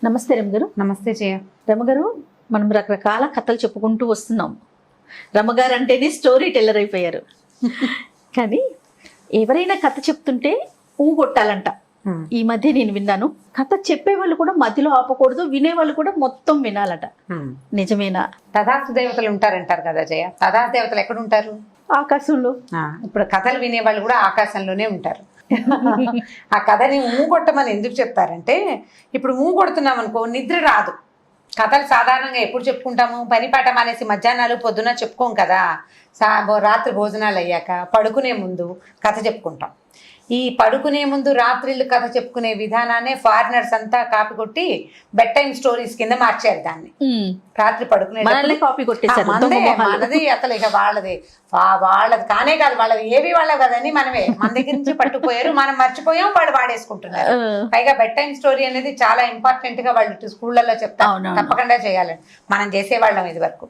నమస్తే రమగారు. నమస్తే జయ. రమగారు, మనం రకరకాల కథలు చెప్పుకుంటూ వస్తున్నాం. రమగారు అంటేనే స్టోరీ టెల్లర్ అయిపోయారు. కానీ ఎవరైనా కథ చెప్తుంటే కొట్టాలంట. ఈ మధ్య నేను విన్నాను, కథ చెప్పేవాళ్ళు కూడా మధ్యలో ఆపకూడదు, వినేవాళ్ళు కూడా మొత్తం వినాలట. నిజమేనా? తథాస్తు దేవతలు ఉంటారంటారు కదా జయ. తథాస్తు దేవతలు ఎక్కడ ఉంటారు? ఆకాశంలో. ఇప్పుడు కథలు వినేవాళ్ళు కూడా ఆకాశంలోనే ఉంటారు. ఆ కథని కొట్టమని ఎందుకు చెప్తారంటే, ఇప్పుడు కొడుతున్నాం అనుకో నిద్ర రాదు. కథలు సాధారణంగా ఎప్పుడు చెప్పుకుంటాము? పని పాట మానేసి మధ్యాహ్నాలు పొద్దున చెప్పుకోం కదా. రాత్రి భోజనాలు అయ్యాక పడుకునే ముందు కథ చెప్పుకుంటాం. ఈ పడుకునే ముందు రాత్రిళ్ళు కథ చెప్పుకునే విధానాన్ని ఫారినర్స్ అంతా కాపీ కొట్టి బెడ్ టైమ్ స్టోరీస్ కింద మార్చారు దాన్ని. రాత్రి పడుకునే కాపీ కొట్టేశారు. మనది అసలు ఇక వాళ్ళది కానే కాదు, వాళ్ళవి ఏవి వాళ్ళవి కదని మనమే మన దగ్గర నుంచి పట్టుకుపోయారు, మనం మర్చిపోయాం, వాళ్ళు వాడేసుకుంటున్నారు. పైగా బెడ్ టైమ్ స్టోరీ అనేది చాలా ఇంపార్టెంట్ గా వాళ్ళు స్కూళ్ళల్లో చెప్తారు, తప్పకుండా చేయాలని. మనం చేసేవాళ్ళం ఇది వరకు.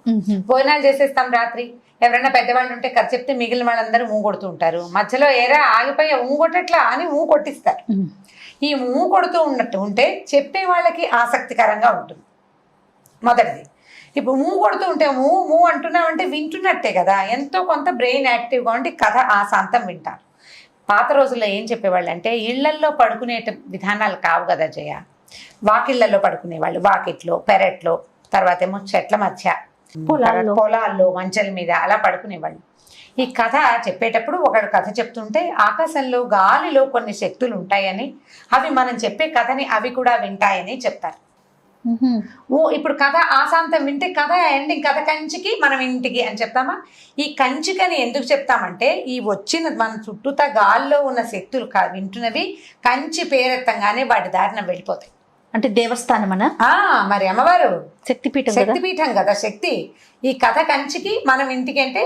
భోజనాలు చేసేస్తాం రాత్రి. ఎవరైనా పెద్దవాళ్ళు ఉంటే కథ చెప్తే మిగిలిన వాళ్ళందరూ కొడుతూ ఉంటారు. మధ్యలో ఏరా ఆగిపోయి కొట్టట్లా అని కొట్టిస్తారు. ఈ కొడుతూ ఉన్నట్టు ఉంటే చెప్పే వాళ్ళకి ఆసక్తికరంగా ఉంటుంది. మొదటిది. ఇప్పుడు కొడుతూ ఉంటే అంటున్నామంటే వింటున్నట్టే కదా, ఎంతో కొంత బ్రెయిన్ యాక్టివ్గా ఉండి కథ ఆశాంతం వింటారు. పాత రోజుల్లో ఏం చెప్పేవాళ్ళు అంటే, ఇళ్లల్లో పడుకునే విధానాలు కావు కదా జయ. వాకిళ్లలో పడుకునేవాళ్ళు, వాకిట్లో, పెరట్లో, తర్వాత ఏమో చెట్ల మధ్య, పొలాల్లో మంచల మీద అలా పడుకునేవాళ్ళు. ఈ కథ చెప్పేటప్పుడు ఒకడు కథ చెప్తుంటే ఆకాశంలో గాలిలో కొన్ని శక్తులు ఉంటాయని, అవి మనం చెప్పే కథని అవి కూడా వింటాయని చెప్తారు. ఇప్పుడు కథ ఆశాంతం వింటే కథ ఎండింగ్, కథ కంచికి మనం ఇంటికి అని చెప్తామా? ఈ కంచికని ఎందుకు చెప్తామంటే, ఈ వచ్చిన మన చుట్టూతా గాల్లో ఉన్న శక్తులు వింటున్నవి కంచి పేరెత్తంగానే వాటి దారిన వెళ్ళిపోతాయి. అంటే దేవస్థానం అనా? మరి అమ్మవారు శక్తిపీఠం కదా. శక్తి ఈ కథ కంచికి, మనం ఇంటికి అంటే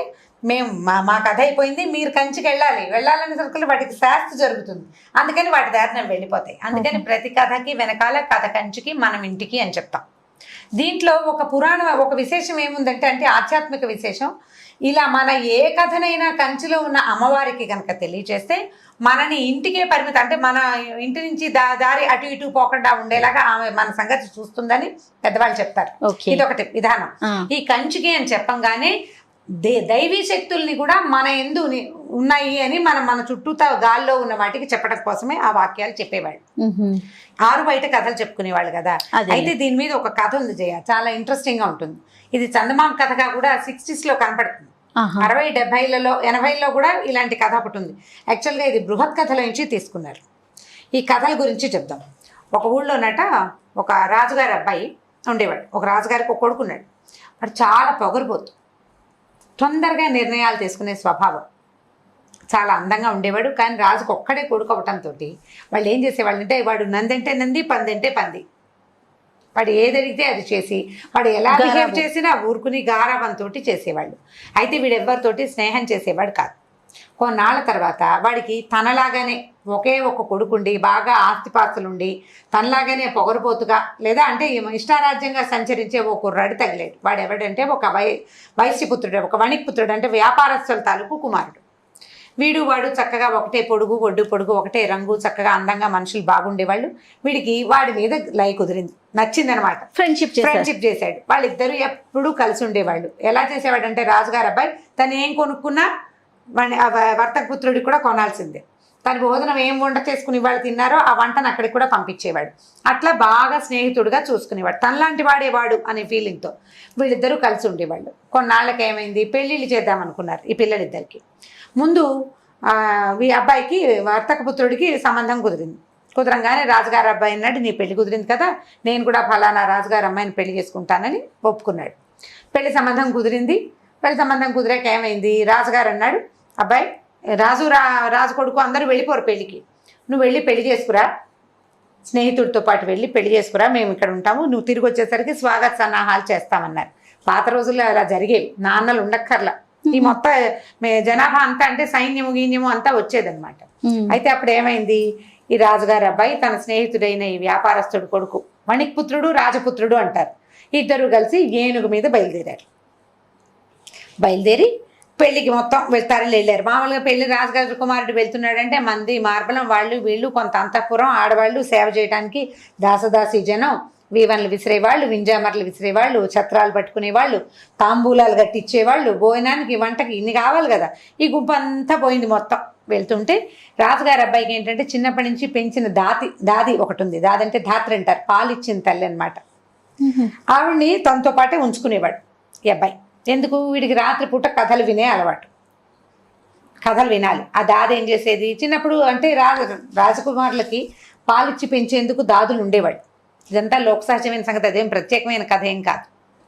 మేము మా కథ అయిపోయింది, మీరు కంచికి వెళ్ళాలని సరుకులు వాటికి శాస్త్ర జరుగుతుంది, అందుకని వాటి దారిన వెళ్ళిపోతాయి. అందుకని ప్రతి కథకి వెనకాల కథ కంచికి, మనం ఇంటికి అని చెప్తాం. దీంట్లో ఒక విశేషం ఏముందంటే, ఆధ్యాత్మిక విశేషం. ఇలా మన ఏ కథనైనా కంచిలో ఉన్న అమ్మవారికి కనుక తెలియచేస్తే మనని ఇంటికే పరిమితం, అంటే మన ఇంటి నుంచి దారి అటు ఇటు పోకుండా ఉండేలాగా ఆమె మన సంగతి చూస్తుందని పెద్దవాళ్ళు చెప్తారు. ఇది ఒకటి విధానం. ఈ కంచికి అని చెప్పంగానే దైవీ శక్తుల్ని కూడా మన ఎందు ఉన్నాయి అని మన చుట్టూతా గాల్లో ఉన్న వాటికి చెప్పడం కోసమే ఆ వాక్యాలు చెప్పేవాళ్ళు. ఆరు బయట కథలు చెప్పుకునేవాళ్ళు కదా. అయితే దీని మీద ఒక కథ ఉంది జయ, చాలా ఇంట్రెస్టింగ్ గా ఉంటుంది. ఇది చందమామ కథగా కూడా 60s లో కనపడుతుంది. 60, 70లలో 80ల్లో కూడా ఇలాంటి కథ ఒకటి ఉంది. యాక్చువల్గా ఇది బృహత్ కథల నుంచి తీసుకున్నారు. ఈ కథల గురించి చెప్దాం. ఒక ఊళ్ళోనట ఒక రాజుగారి అబ్బాయి ఉండేవాడు. ఒక రాజుగారికి ఒక కొడుకున్నాడు. వాడు చాలా పొగరుబోతు, తొందరగా నిర్ణయాలు తీసుకునే స్వభావం, చాలా అందంగా ఉండేవాడు. కానీ రాజుకు ఒక్కడే కొడుకు అవటంతో వాళ్ళు ఏం చేసేవాళ్ళు అంటే, వాడు నందంటే నంది, పందంటే పంది, వాడు ఏది అడిగితే అది చేసి, వాడు ఎలా బిహేవ్ చేసినా ఊరుకుని గారాబంతో చేసేవాళ్ళు. అయితే వీడు ఎవరితోటి స్నేహం చేసేవాడు కాదు. కొన్నాళ్ళ తర్వాత వాడికి తనలాగానే ఒకే ఒక కొడుకుండి, బాగా ఆస్తిపాస్తులుండి, తనలాగానే పొగరుపోతుగా లేదా అంటే ఇష్టారాజ్యంగా సంచరించే ఒక కుర్రాడు తగిలాడు. వాడు ఎవడంటే ఒక వైశ్యపుత్రుడు, ఒక వణిక్పుత్రుడు, అంటే వ్యాపారస్తుల తాలూకు కుమారుడు. వాడు చక్కగా ఒకటే పొడుగు, ఒడ్డు పొడుగు, ఒకటే రంగు, చక్కగా అందంగా మనుషులు బాగుండేవాళ్ళు. వీడికి వాడి మీద లై కుదిరింది, నచ్చిందనమాట. ఫ్రెండ్షిప్ చేశాడు. వాళ్ళిద్దరూ ఎప్పుడూ కలిసి ఉండేవాళ్ళు. ఎలా చేసేవాడు అంటే, రాజుగారు అబ్బాయి తను ఏం కొనుక్కున్నా వర్తక పుత్రుడికి కూడా కొనాల్సిందే. తన భోజనం ఏం వంట చేసుకుని వాళ్ళు తిన్నారో ఆ వంటను అక్కడికి కూడా పంపించేవాడు. అట్లా బాగా స్నేహితుడుగా చూసుకునేవాడు. తనలాంటి వాడేవాడు అనే ఫీలింగ్తో వీళ్ళిద్దరూ కలిసి ఉండేవాళ్ళు. కొన్నాళ్ళకి ఏమైంది, పెళ్ళిళ్ళు చేద్దామనుకున్నారు ఈ పిల్లలిద్దరికి. ముందు ఈ అబ్బాయికి వర్తక పుత్రుడికి సంబంధం కుదరంగానే రాజుగారు అబ్బాయి అన్నాడు, నీ పెళ్లి కుదిరింది కదా, నేను కూడా ఫలానా రాజుగారు అమ్మాయిని పెళ్లి చేసుకుంటానని ఒప్పుకున్నాడు. పెళ్లి సంబంధం కుదిరింది. పెళ్లి సంబంధం కుదిరాక ఏమైంది, రాజుగారు అన్నాడు, అబ్బాయి రాజు కొడుకు అందరూ వెళ్ళిపోరు పెళ్ళికి, నువ్వు వెళ్ళి పెళ్లి చేసుకురా, స్నేహితుడితో పాటు వెళ్ళి పెళ్లి చేసుకురా, మేము ఇక్కడ ఉంటాము, నువ్వు తిరిగి వచ్చేసరికి స్వాగత సన్నాహాలు చేస్తామన్నారు. పాత రోజుల్లో అలా జరిగేవి, నాన్నలు ఉండక్కర్లా. ఈ మొత్తం జనాభా అంతా అంటే సైన్యము గీన్యము అంతా వచ్చేదన్నమాట. అయితే అప్పుడు ఏమైంది, ఈ రాజుగారి అబ్బాయి తన స్నేహితుడైన ఈ వ్యాపారస్తుడు కొడుకు, వణిక్పుత్రుడు రాజపుత్రుడు అంటారు, ఇద్దరు కలిసి ఏనుగు మీద బయలుదేరి పెళ్లికి మొత్తం వెళ్తారని వెళ్ళారు. మామూలుగా పెళ్లి రాజుగారి కుమారుడు వెళ్తున్నాడంటే మంది మార్బలం వాళ్ళు వీళ్ళు కొంత అంతఃపురం, ఆడవాళ్ళు సేవ చేయడానికి దాసదాసి జనం వీవన్లు విసిరేవాళ్ళు, వింజామర్లు విసిరేవాళ్ళు, ఛత్రాలు పట్టుకునేవాళ్ళు, తాంబూలాలు కట్టించేవాళ్ళు, భోజనానికి వంటకి ఇన్ని కావాలి కదా. ఈ గుంపు అంతా పోయింది మొత్తం. వెళ్తుంటే రాజుగారి అబ్బాయికి ఏంటంటే చిన్నప్పటి నుంచి పెంచిన దాది ఒకటి ఉంది. దాది అంటే ధాత్రి అంటారు, పాలు ఇచ్చిన తల్లి అనమాట. ఆవిడ్ని తనతో పాటే ఉంచుకునేవాడు ఈ అబ్బాయి. ఎందుకు? వీడికి రాత్రిపూట కథలు వినే అలవాటు, కథలు వినాలి. ఆ దాది ఏం చేసేది, చిన్నప్పుడు అంటే రాజకుమారులకి పాలిచ్చి పెంచేందుకు దాదులు ఉండేవాడు. ఇదంతా లోక సహజమైన సంగతి, అదేం ప్రత్యేకమైన కథ ఏం కాదు.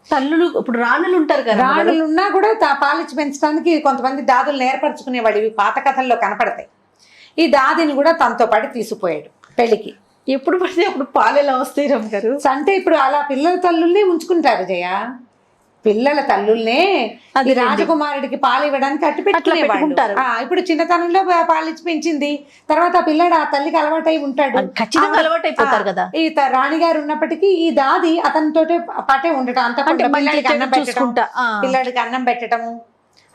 తల్లులు ఇప్పుడు రాణులు ఉంటారు కదా, రాణులు ఉన్నా కూడా పాలిచ్చి పెంచడానికి కొంతమంది దాదులు ఏర్పరచుకునేవాడు. ఇవి పాత కథల్లో కనపడతాయి. ఈ దాదిని కూడా తనతో పాటు తీసుకుపోయాడు పెళ్లికి. ఎప్పుడు పడితే అప్పుడు పాలు ఎలా వస్తాయి రమ్మ గారు? అంటే ఇప్పుడు అలా పిల్లల తల్లుల్ని ఉంచుకుంటారు జయ. పిల్లల తల్లుల్నే ఈ రాజకుమారుడికి పాలు ఇవ్వడానికి అట్టు పెట్టుకుంటారు. ఇప్పుడు చిన్నతనంలో పాలిచ్చి పెంచింది, తర్వాత ఆ పిల్లాడు ఆ తల్లికి అలవాటై ఉంటాడు, ఖచ్చితంగా అలవాటు అయిపోతారు కదా. ఈ రాణిగారు ఉన్నప్పటికీ ఈ దాది అతనితోటే పాటే ఉండటం, అంత పిల్లాడికి అన్నం పెట్టడం, పిల్లాడికి అన్నం పెట్టడము,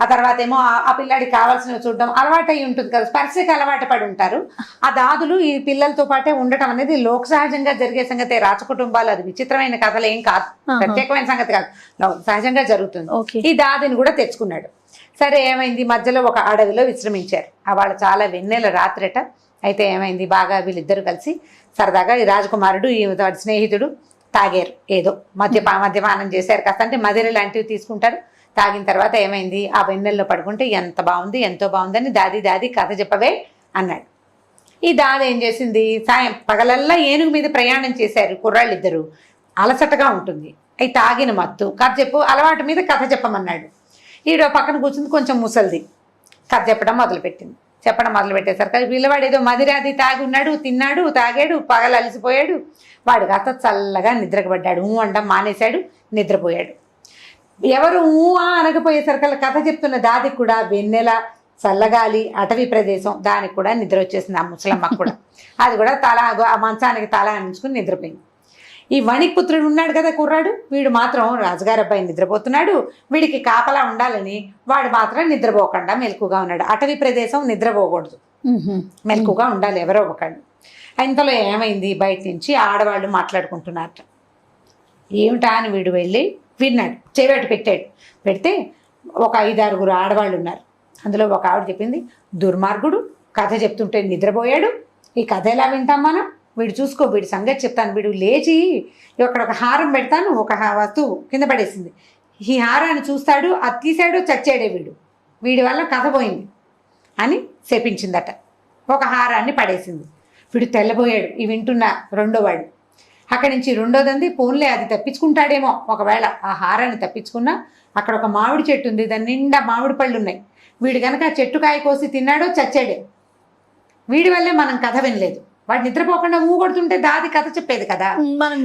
ఆ తర్వాత ఏమో ఆ పిల్లాడికి కావాల్సినవి చూడడం అలవాటై ఉంటుంది కదా. స్పర్శకి అలవాటు పడి ఉంటారు. ఆ దాదులు ఈ పిల్లలతో పాటే ఉండటం అనేది లోక సహజంగా జరిగే సంగతే. రాజకుటుంబాలు అది విచిత్రమైన కథలు ఏం కాదు, ప్రత్యేకమైన సంగతి కాదు, సహజంగా జరుగుతుంది. ఈ దాదిని కూడా తెచ్చుకున్నాడు. సరే ఏమైంది, మధ్యలో ఒక అడవిలో విశ్రమించారు. వాళ్ళు చాలా వెన్నెల రాత్రట. అయితే ఏమైంది, బాగా వీళ్ళిద్దరు కలిసి సరదాగా ఈ రాజకుమారుడు ఈ స్నేహితుడు తాగారు, ఏదో మద్యపానం చేశారు. కాస్త అంటే మదిర లాంటివి తీసుకుంటారు. తాగిన తర్వాత ఏమైంది, ఆ వెన్నెల్లో పడుకుంటే ఎంత బాగుంది, ఎంతో బాగుందని దాది కథ చెప్పవే అన్నాడు. ఈ దాది ఏం చేసింది, పగలల్లా ఏనుగు మీద ప్రయాణం చేశారు కుర్రాళ్ళిద్దరు, అలసటగా ఉంటుంది. అవి తాగిన మత్తు, కథ చెప్పు, అలవాటు మీద కథ చెప్పమన్నాడు. ఈడో పక్కన కూర్చుంది కొంచెం ముసలిది, కథ చెప్పడం మొదలుపెట్టేసరికి పిల్లవాడు ఏదో మదిరాది తాగి ఉన్నాడు, తిన్నాడు, తాగాడు, పగలు అలసిపోయాడు. వాడు కాస్త చల్లగా నిద్రపడ్డాడు, అండం మానేశాడు, నిద్రపోయాడు. ఎవరు అనకపోయేసరికి కథ చెప్తున్న దాదికి కూడా వెన్నెల, చల్లగాలి, అటవీ ప్రదేశం, దానికి కూడా నిద్ర వచ్చేసింది. ఆ ముసలమ్మకు కూడా అది కూడా ఆ మంచానికి తల అంచుకుని నిద్రపోయింది. ఈ వణిక్పుత్రుడు ఉన్నాడు కదా కుర్రాడు, వీడు మాత్రం రాజుగారి అబ్బాయి నిద్రపోతున్నాడు, వీడికి కాపలా ఉండాలని వాడు మాత్రం నిద్రపోకుండా మెలకుగా ఉన్నాడు. అటవీ ప్రదేశం నిద్రపోకూడదు, మెలకుగా ఉండాలి ఎవరో ఒకళ్ళు. ఇంతలో ఏమైంది, బయట నుంచి ఆడవాళ్ళు మాట్లాడుకుంటున్నారట. ఏమిటా అని వీడు వెళ్ళి విన్నాడు, చెవిటి పెడితే ఒక 5-6 ఆడవాళ్ళు ఉన్నారు. అందులో ఒక ఆవిడ చెప్పింది, దుర్మార్గుడు కథ చెప్తుంటే నిద్రపోయాడు, ఈ కథ ఎలా వింటాం మనం, వీడు చూసుకో, వీడి సంగతి చెప్తాను. వీడు లేచి ఇక్కడ ఒక హారం పెడతాను, ఒక వస్తువు కింద పడేసింది, ఈ హారాన్ని చూస్తాడు, అది తీసాడు, చచ్చాడే వీడి వల్ల కథ పోయింది అని శపించిందట. ఒక హారాన్ని పడేసింది. వీడు తెల్లబోయాడు. ఈ వింటున్న రెండోవాడు అక్కడి నుంచి రెండోదంది, పోన్లే అది తప్పించుకుంటాడేమో, ఒకవేళ ఆ హారాన్ని తప్పించుకున్నా అక్కడ ఒక మామిడి చెట్టు ఉంది, దాని నిండా మామిడి పళ్ళు ఉన్నాయి, వీడు కనుక ఆ చెట్టు కాయ కోసి తిన్నాడో చచ్చాడే, వీడి వల్లే మనం కథ వినలేదు. వాడు నిద్రపోకుండా కొడుతుంటే దాది కథ చెప్పేది కదా, మనం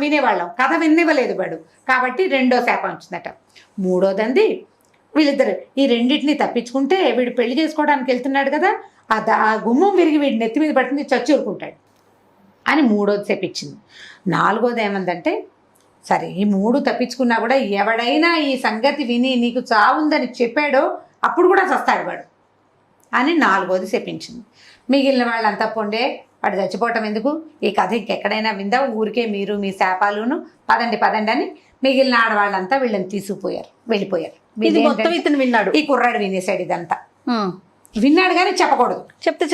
వినేవాళ్ళం, కథ వినివ్వలేదు వాడు, కాబట్టి రెండో శాపం వచ్చిందట. మూడోదంది, వీళ్ళిద్దరు ఈ రెండింటిని తప్పించుకుంటే వీడు పెళ్లి చేసుకోవడానికి వెళ్తున్నాడు కదా, ఆ గుమ్మం విరిగి వీడి నెత్తి మీద పడుతుంది, చచ్చూరుకుంటాడు అని మూడోది చెప్పించింది. నాలుగోది ఏమందంటే, సరే ఈ 3 తప్పించుకున్నా కూడా ఎవడైనా ఈ సంగతి విని నీకు చావుందని చెప్పాడో అప్పుడు కూడా చస్తాడు వాడు అని 4వది చెప్పించింది. మిగిలిన వాళ్ళంతా పొండే, వాడు చచ్చిపోవటం ఎందుకు, ఈ కథ ఇంకెక్కడైనా విందా, ఊరికే మీరు మీ శాపాలును, పదండి అని మిగిలిన ఆడవాళ్ళంతా వీళ్ళని వెళ్ళిపోయారు. విన్నాడు ఈ కుర్రాడు వినేశాడు ఇదంతా. విన్నాడు కానీ చెప్పకూడదు, చెప్తే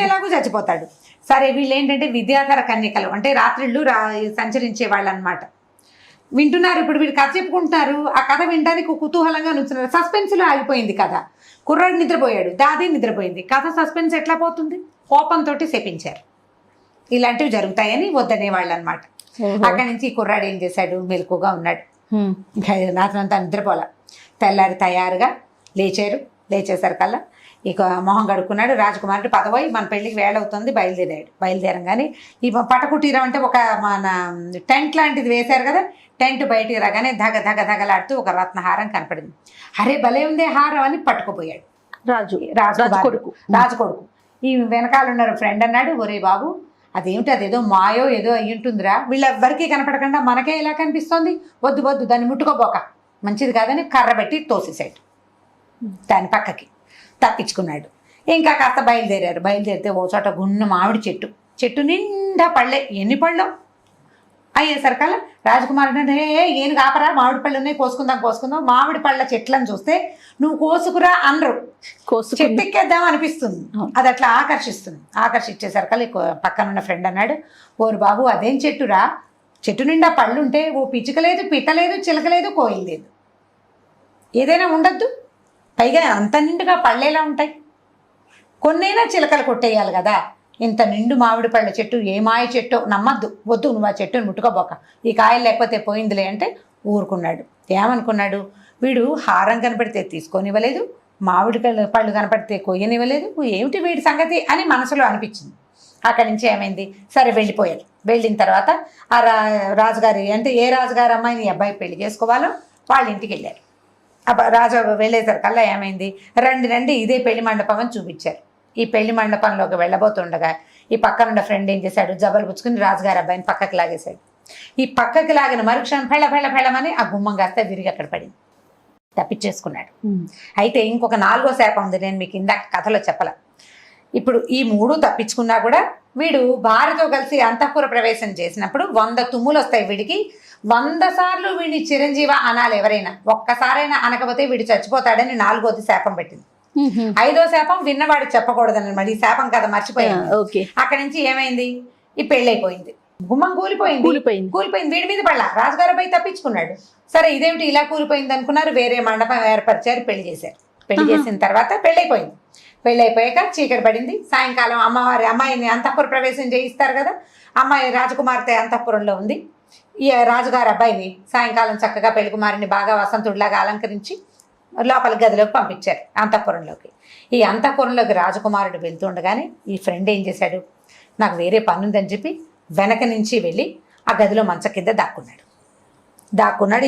ఎలాగో చచ్చిపోతాడు. సరే వీళ్ళు ఏంటంటే విద్యాధర కన్యకలు, అంటే రాత్రిళ్ళు సంచరించే వాళ్ళు అనమాట. వింటున్నారు, ఇప్పుడు వీడు కథ చెప్పుకుంటున్నారు, ఆ కథ వినడానికి కుతూహలంగా నుంచున్నారు. సస్పెన్స్లో ఆగిపోయింది కథ. కుర్రాడు నిద్రపోయాడు, దాది నిద్రపోయింది, కథ సస్పెన్స్ ఎట్లా పోతుంది? కోపంతో శపించారు. ఇలాంటివి జరుగుతాయని వద్దనేవాళ్ళు అనమాట. అక్కడి నుంచి ఈ కుర్రాడు ఏం చేశాడు, మెలకుగా ఉన్నాడు, రాత్రంతా నిద్రపోలా. తెల్లారి తయారుగా లేచేసరికల్లా ఇక మొహం కడుక్కున్నాడు. రాజకుమారుడు పదవై మన పెళ్ళికి వేళ అవుతుంది, బయలుదేరంగానే ఈ పటకుటీరం అంటే ఒక మన టెంట్ లాంటిది వేశారు కదా, టెంట్ బయటికి రాగానే ధగలాడుతూ ఒక రత్నహారం కనపడింది. అరే భలే ఉందే హారం అని పట్టుకుపోయాడు రాజు కొడుకు. ఈ వెనకాల ఉన్నారు ఫ్రెండ్ అన్నాడు, ఒరే బాబు అదేమిటి, అదేదో మాయో ఏదో అయ్యుంటుందిరా, వీళ్ళెవ్వరికీ కనపడకుండా మనకే ఎలా కనిపిస్తోంది, వద్దు దాన్ని ముట్టుకోబోక, మంచిది కాదని కర్ర పెట్టి తోసేసాడు దాని పక్కకి. తప్పించుకున్నాడు. ఇంకా కాస్త బయలుదేరితే ఓ చోట గున్న మామిడి చెట్టు నిండా పళ్ళే. ఎన్ని పళ్ళు? అయ్యేసరికల్లా రాజకుమారుడు అంటే ఏం కాపరా మామిడి పళ్ళు ఉన్నాయి కోసుకుందాం మామిడి పళ్ళ చెట్లను చూస్తే నువ్వు కోసుకురా అనరు, చెట్టు ఎక్కేద్దాం అనిపిస్తుంది. అది అట్లా ఆకర్షించేసరికల్లా పక్కన ఉన్న ఫ్రెండ్ అన్నాడు, ఓరు బాబు అదేం చెట్టురా, చెట్టు నిండా పళ్ళు ఉంటే ఓ పిచ్చుక లేదు, పిట్ట లేదు, చిలక లేదు, కోయిల్ లేదు, ఏదైనా ఉండద్దు, పైగా అంత నిండుగా పళ్ళేలా ఉంటాయి, కొన్నైనా చిలకలు కొట్టేయాలి కదా, ఇంత నిండు మామిడి పళ్ళ చెట్టు ఏ మాయ చెట్టో నమ్మద్దు, వద్దు నువ్వు ఆ చెట్టును ముట్టుకోబోక, ఈ కాయలు లేకపోతే పోయిందిలే అంటే ఊరుకున్నాడు. ఏమనుకున్నాడు, వీడు హారం కనపడితే తీసుకొనివ్వలేదు, మామిడి పళ్ళు కనపడితే కొయ్యనివ్వలేదు, ఏమిటి వీడి సంగతి అని మనసులో అనిపించింది. అక్కడి నుంచి ఏమైంది, సరే వెళ్ళిపోయారు. వెళ్ళిన తర్వాత ఆ రాజుగారి అంటే ఏ రాజుగారి అమ్మాయిని ఈ అబ్బాయి పెళ్లి చేసుకోవాలో వాళ్ళ ఇంటికి వెళ్ళారు. రాజు వెళ్ళేసరికల్లా ఏమైంది, రండి ఇదే పెళ్లి మండపం అని చూపించారు. ఈ పెళ్లి మండపంలోకి వెళ్ళబోతుండగా ఈ పక్కనున్న ఫ్రెండ్ ఏం చేశాడు, జబలు పుచ్చుకుని రాజుగారి అబ్బాయిని పక్కకి లాగేశాడు. ఈ పక్కకి లాగిన మరుక్షణం ఫెళ్ళమని ఆ గుమ్మం కాస్త విరిగి అక్కడ పడింది, తప్పించేసుకున్నాడు. అయితే ఇంకొక 4వ శాపం ఉంది, నేను మీకు ఇందాక కథలో చెప్పల. ఇప్పుడు ఈ 3 తప్పించుకున్నా కూడా వీడు భార్యతో కలిసి అంతఃపుర ప్రవేశం చేసినప్పుడు 100 తుమ్ములు వస్తాయి వీడికి. 100 సార్లు వీడిని చిరంజీవ అనాలి ఎవరైనా, ఒక్కసారైనా అనకపోతే వీడు చచ్చిపోతాడని 4వది శాపం పెట్టింది. 5వ శాపం విన్నవాడు చెప్పకూడదని మరి ఈ శాపం కదా మర్చిపోయింది. అక్కడి నుంచి ఏమైంది, ఈ పెళ్ళైపోయింది, గుమ్మం కూలిపోయింది వీడి మీద పడలా, రాజుగారు పోయి తప్పించుకున్నాడు. సరే ఇదేమిటి ఇలా కూలిపోయింది అనుకున్నారు, వేరే మండపం ఏర్పరిచారు, పెళ్లి చేశారు. పెళ్లి చేసిన తర్వాత పెళ్ళైపోయాక చీకటి పడింది. సాయంకాలం అమ్మాయిని అంతఃపుర ప్రవేశం చేయిస్తారు కదా, అమ్మాయి రాజకుమార్తె అంతఃపురంలో ఉంది. ఈ రాజుగారి అబ్బాయిని సాయంకాలం చక్కగా పెళ్లి కుమారుని బాగా వసంతుడిలాగా అలంకరించి లోపల గదిలోకి పంపించారు, అంతఃపురంలోకి. ఈ అంతఃపురంలోకి రాజకుమారుడు వెళ్తుండగానే ఈ ఫ్రెండ్ ఏం చేశాడు, నాకు వేరే పని ఉందని చెప్పి వెనక నుంచి వెళ్ళి ఆ గదిలో మంచం కింద దాక్కున్నాడు.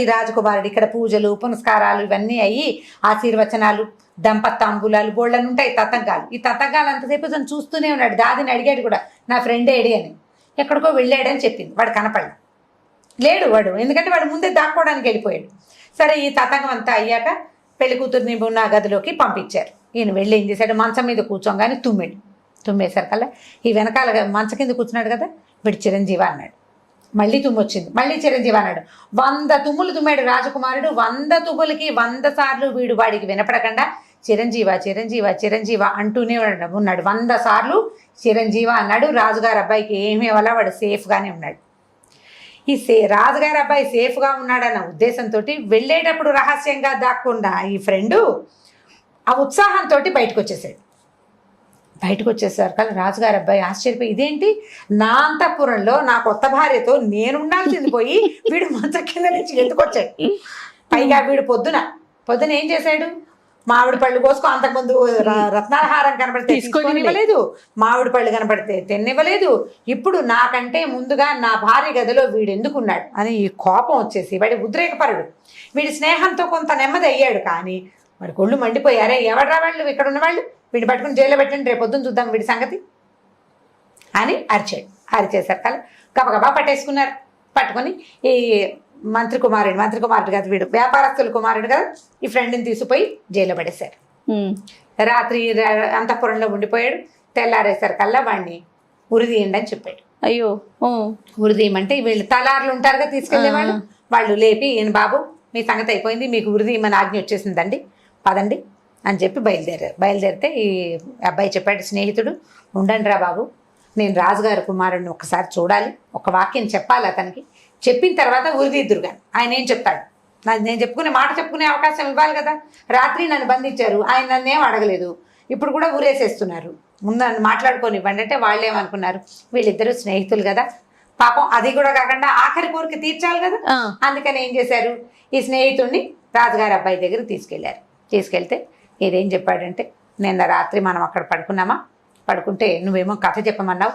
ఈ రాజకుమారుడు ఇక్కడ పూజలు పునస్కారాలు ఇవన్నీ అయ్యి ఆశీర్వచనాలు దంపతాంబులాలు బోళ్ళని ఉంటాయి తతంగాలు. ఈ తతంగాలు అంతసేపు తను చూస్తూనే ఉన్నాడు. దాదిని అడిగాడు కూడా, నా ఫ్రెండ్ ఏడి అని. ఎక్కడికో వెళ్ళాడని చెప్పింది, వాడు కనపడలేదు, లేడు వాడు, ఎందుకంటే వాడు ముందే దాక్కోవడానికి వెళ్ళిపోయాడు. సరే ఈ తతంగం అంతా అయ్యాక పెళ్లి కూతుర్ని ఉన్న గదిలోకి పంపించారు. ఈయన వెళ్ళి ఏం చేశాడు, మంచం మీద కూర్చోగానే తుమ్మేసరికల్లా ఈ వెనకాల మంచం కింద కూర్చున్నాడు కదా, వీడు చిరంజీవి అన్నాడు. మళ్ళీ తుమ్మొచ్చింది, మళ్ళీ చిరంజీవి అన్నాడు. 100 తుమ్ములు తుమ్మాడు రాజకుమారుడు. 100 తుమ్ములకి 100 సార్లు వీడు వాడికి వినపడకుండా చిరంజీవ అంటూనే ఉన్నాడు. 100 సార్లు చిరంజీవ అన్నాడు. రాజుగారి అబ్బాయికి ఏమీ వల్ల వాడు సేఫ్గానే ఉన్నాడు. ఈ రాజుగారి అబ్బాయి సేఫ్గా ఉన్నాడన్న ఉద్దేశంతో వెళ్ళేటప్పుడు రహస్యంగా దాక్కుండా ఈ ఫ్రెండు ఆ ఉత్సాహంతో బయటకు వచ్చేసారు కదా రాజుగారి అబ్బాయి ఆశ్చర్యపోయి, ఇదేంటి నా అంతఃపురంలో నా కొత్త భార్యతో నేను ఉండాల్సింది పోయి వీడు మంచం కింద నుంచి ఎందుకొచ్చాడు. పైగా వీడు పొద్దున ఏం చేశాడు, మామిడి పళ్ళు కోసుకో, అంతకుముందు రత్నాహారం కనపడితే తీసుకొనివ్వలేదు, మామిడి పళ్ళు కనపడితే తిన్నివ్వలేదు. ఇప్పుడు నాకంటే ముందుగా నా భార్య గదిలో వీడు ఎందుకున్నాడు అని ఈ కోపం వచ్చేసి వాడి ఉద్రేకపరుడు. వీడి స్నేహంతో కొంత నెమ్మది అయ్యాడు, కానీ వాడి కొళ్ళు మండిపోయారే, ఎవడ్రా వాళ్ళు, ఇక్కడ ఉన్న వాళ్ళు, వీడిని పట్టుకుని జైల్లో పెట్టండి, రేపు పొద్దున్న చూద్దాం వీడి సంగతి అని అరిచేశారు. కల గబగబా పట్టేసుకున్నారు. పట్టుకొని ఈ మంత్రి కుమారుడు కదా వీడు, వ్యాపారస్తుల కుమారుడు కదా, ఈ ఫ్రెండ్ని తీసుకుపోయి జైల్లో పడేశారు. రాత్రి అంతఃపురంలో ఉండిపోయాడు. తెల్లారేసరికల్లా వాడిని ఉరిదీయండి అని చెప్పాడు. అయ్యో, ఉరిదీయమంటే వీళ్ళు తలార్లు ఉంటారుగా తీసుకెళ్లేవాళ్ళు, వాళ్ళు లేపి, ఈయన బాబు మీ సంగతి అయిపోయింది, మీకు ఉరిదీయమని ఆజ్ఞ వచ్చేసిందండి, పదండి అని చెప్పి బయలుదేరితే ఈ అబ్బాయి చెప్పాడు, స్నేహితుడు ఉండండి రా బాబు, నేను రాజుగారి కుమారుడిని ఒకసారి చూడాలి, ఒక వాక్యం చెప్పాలి అతనికి, చెప్పిన తర్వాత ఉరిదిద్దురుగా ఆయన ఏం చెప్తాడు, నేను చెప్పుకునే అవకాశం ఇవ్వాలి కదా. రాత్రి నన్ను బంధించారు, ఆయన నన్నేం అడగలేదు, ఇప్పుడు కూడా ఊరేసేస్తున్నారు, ముందు నన్ను మాట్లాడుకొని ఇవ్వండి అంటే వాళ్ళు ఏమనుకున్నారు, వీళ్ళిద్దరూ స్నేహితులు కదా, పాపం అది కూడా కాకుండా ఆఖరి కోరిక తీర్చాలి కదా. అందుకని ఏం చేశారు, ఈ స్నేహితుడిని రాజుగారి అబ్బాయి దగ్గర తీసుకెళ్తే ఇదేం చెప్పాడంటే, నిన్న రాత్రి మనం అక్కడ పడుకుంటే నువ్వేమో కథ చెప్పమన్నావు,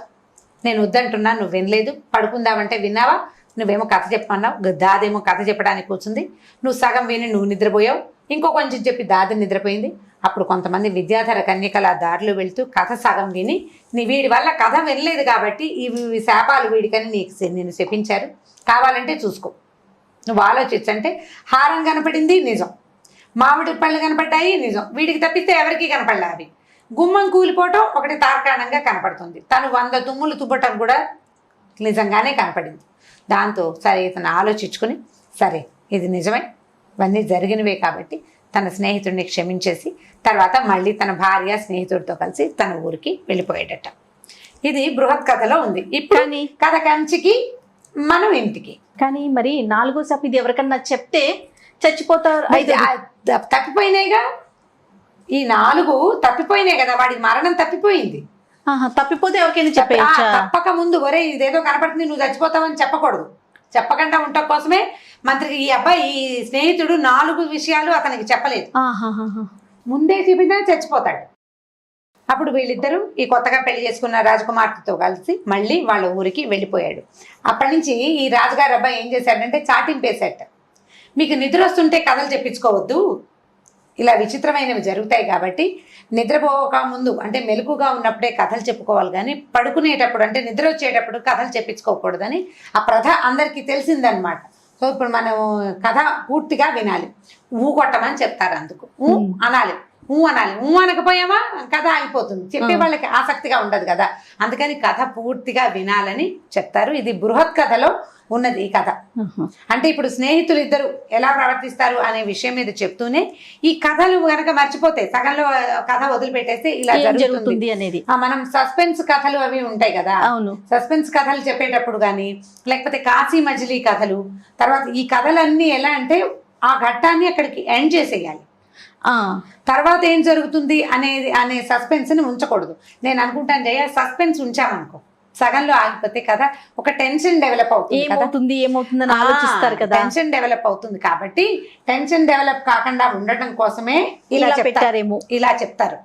నేను వద్దంటున్నా, నువ్వు వినలేదు, పడుకుందామంటే విన్నావా, నువ్వేమో కథ చెప్పమన్నావు, దాదేమో కథ చెప్పడానికి కూర్చుంది, నువ్వు సగం విని నువ్వు నిద్రపోయావు, ఇంకో కొంచెం చెప్పి దాది నిద్రపోయింది. అప్పుడు కొంతమంది విద్యాధర కన్యకల దారిలో వెళుతూ కథ సగం విని వీడి వల్ల కథ వినలేదు కాబట్టి ఇవి శాపాలు వీడికని నేను శపించారు, కావాలంటే చూసుకో, నువ్వు ఆలోచించంటే హారం కనపడింది నిజం, మామిడి పళ్ళు కనపడ్డాయి నిజం, వీడికి తప్పిస్తే ఎవరికి కనపడలే. అవి గుమ్మం కూలిపోవటం ఒకటి తార్కాణంగా కనపడుతుంది, తను 100 తుమ్ములు తుబ్బటం కూడా నిజంగానే కనపడింది. దాంతో సరే ఇతను ఆలోచించుకుని సరే ఇది నిజమే, ఇవన్నీ జరిగినవే కాబట్టి తన స్నేహితుడిని క్షమించేసి తర్వాత మళ్ళీ తన భార్య స్నేహితుడితో కలిసి తన ఊరికి వెళ్ళిపోయేటట్ట. ఇది బృహత్ కథలో ఉంది. ఇప్పుడు కానీ- కథ కంచికి మనం ఇంటికి. కానీ మరి 4వ శాపం ఇది ఎవరికన్నా చెప్తే చచ్చిపోతారు. తప్పిపోయినాయిగా, ఈ 4 తప్పిపోయినాయి కదా, వాడికి మరణం తప్పిపోయింది. తప్పిపోతే ఎవరికైనా చెప్పేయచ్చా? తప్పక ముందు ఒరే ఇదేదో కనపడుతుంది నువ్వు చచ్చిపోతావని చెప్పకూడదు. చెప్పకుండా ఉండటం కోసమే మంత్రికి ఈ అబ్బాయి ఈ స్నేహితుడు 4 విషయాలు అతనికి చెప్పలేదు. ముందే చెబితే చచ్చిపోతాడు. అప్పుడు వీళ్ళిద్దరూ ఈ కొత్తగా పెళ్లి చేసుకున్న రాజకుమార్తెతో కలిసి మళ్ళీ వాళ్ళ ఊరికి వెళ్ళిపోయాడు. అప్పటి నుంచి ఈ రాజుగారి అబ్బాయి ఏం చేశాడంటే చాటింపేశాట. మీకు నిద్ర వస్తుంటే కథలు చెప్పించుకోవద్దు, ఇలా విచిత్రమైనవి జరుగుతాయి కాబట్టి నిద్రపోక ముందు అంటే మెలకుగా ఉన్నప్పుడే కథలు చెప్పుకోవాలి, కానీ పడుకునేటప్పుడు అంటే నిద్ర వచ్చేటప్పుడు కథలు చెప్పించుకోకూడదని ఆ ప్రథ అందరికీ తెలిసిందనమాట. సో ఇప్పుడు మనం కథ పూర్తిగా వినాలి. ఊ కొట్టమని చెప్తారు, అందుకు ఊ అనాలి. ఊ అనాలి. ఊ అనకపోయామా కథ ఆగిపోతుంది, చెప్పే వాళ్ళకి ఆసక్తిగా ఉండదు కదా, అందుకని కథ పూర్తిగా వినాలని చెప్తారు. ఇది బృహత్ కథలో ఉన్నది ఈ కథ. అంటే ఇప్పుడు స్నేహితులు ఇద్దరు ఎలా ప్రవర్తిస్తారు అనే విషయం మీద చెప్తూనే ఈ కథలు గనక మర్చిపోతే సగంలో కథ వదిలిపెట్టేస్తే ఇలా జరుగుతుంది అనేది. మనం సస్పెన్స్ కథలు అవి ఉంటాయి కదా, అవును, సస్పెన్స్ కథలు చెప్పేటప్పుడు కానీ లేకపోతే కాశీ మజిలీ కథలు, తర్వాత ఈ కథలన్నీ ఎలా అంటే ఆ ఘట్టాన్ని అక్కడికి ఎండ్ చేసేయాలి. తర్వాత ఏం జరుగుతుంది అనే సస్పెన్స్ ని ఉంచకూడదు. నేను అనుకుంటాను జయ, సస్పెన్స్ ఉంచామనుకో సగంలో ఆగిపోతే కదా ఒక టెన్షన్ డెవలప్ అవుతుంది, ఏమవుతుందని ఆలోచిస్తారు కదా, టెన్షన్ డెవలప్ అవుతుంది. కాబట్టి టెన్షన్ డెవలప్ కాకుండా ఉండటం కోసమే ఇలా పెట్టారేమో, ఇలా చెప్తారు.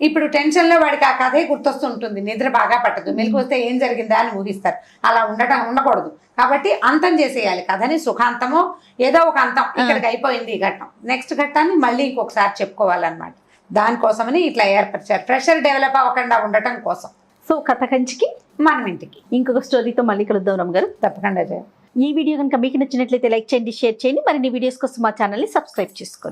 ఇప్పుడు టెన్షన్ లో వాడికి ఆ కథే గుర్తొస్తుంటుంది, నిద్ర బాగా పట్టదు, మెలకు వస్తే ఏం జరిగిందా అని ఊహిస్తారు. అలా ఉండకూడదు. కాబట్టి అంతం చేసేయాలి కథని, సుఖాంతమో ఏదో ఒక అంతం, ఇక్కడికి అయిపోయింది ఈ ఘట్టం, నెక్స్ట్ ఘట్టాన్ని మళ్ళీ ఇంకొకసారి చెప్పుకోవాలన్నమాట. దానికోసమని ఇట్లా ఏర్పరిచారు, ప్రెషర్ డెవలప్ అవ్వకుండా ఉండటం కోసం. సో కథ కంచికి మనం ఇంటికి ఇంకొక స్టోరీతో మళ్ళీ కలుద్దాం రమ్మ గారు. తప్పకుండా. ఈ వీడియో కనుక మీకు నచ్చినట్లయితే లైక్ చేయండి, షేర్ చేయండి. మరిన్ని వీడియోస్ కోసం మా ఛానల్ని సబ్స్క్రైబ్ చేసుకోండి.